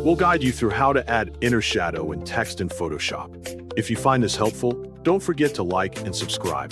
We'll guide you through how to add inner shadow and text in Photoshop. If you find this helpful, don't forget to like and subscribe.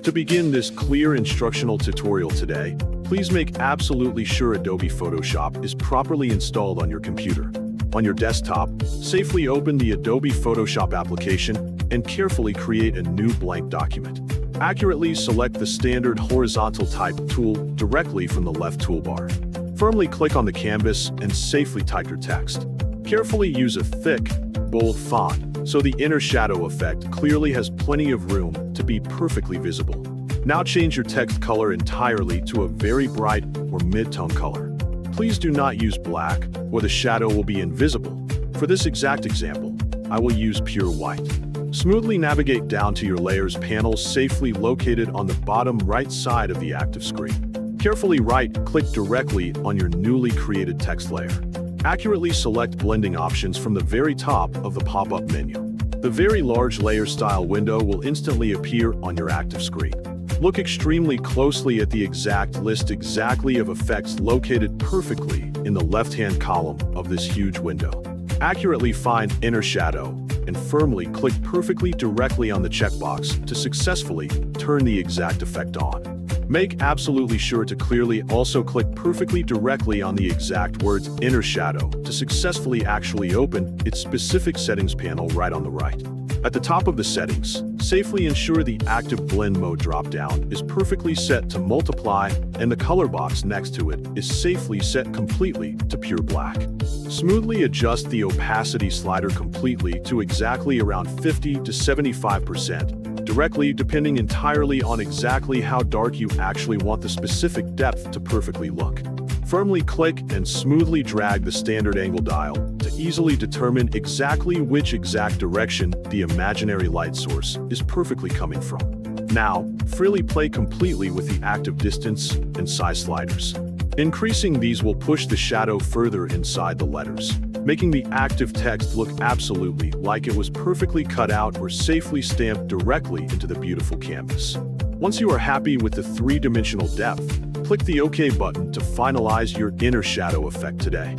To begin this clear instructional tutorial today, please make absolutely sure Adobe Photoshop is properly installed on your computer. On your desktop, safely open the Adobe Photoshop application and carefully create a new blank document. Accurately select the standard horizontal type tool directly from the left toolbar. Firmly click on the canvas and safely type your text. Carefully use a thick, bold font so the inner shadow effect clearly has plenty of room to be perfectly visible. Now change your text color entirely to a very bright or mid-tone color. Please do not use black, or the shadow will be invisible. For this exact example, I will use pure white. Smoothly navigate down to your Layers panel safely located on the bottom right side of the active screen. Carefully right-click directly on your newly created text layer. Accurately select blending options from the very top of the pop-up menu. The very large layer style window will instantly appear on your active screen. Look extremely closely at the exact list of effects located perfectly in the left-hand column of this huge window. Accurately find inner shadow and firmly click perfectly directly on the checkbox to successfully turn the exact effect on. Make absolutely sure to clearly also click perfectly directly on the exact words inner shadow to successfully actually open its specific settings panel right on the right. At the top of the settings, safely ensure the active blend mode drop-down is perfectly set to multiply and the color box next to it is safely set completely to pure black. Smoothly adjust the opacity slider completely to exactly around 50 to 75%, directly depending entirely on exactly how dark you actually want the specific depth to perfectly look. Firmly click and smoothly drag the standard angle dial to easily determine exactly which exact direction the imaginary light source is perfectly coming from. Now, freely play completely with the active distance and size sliders. Increasing these will push the shadow further inside the letters, making the active text look absolutely like it was perfectly cut out or safely stamped directly into the beautiful canvas. Once you are happy with the three-dimensional depth, click the OK button to finalize your inner shadow effect today.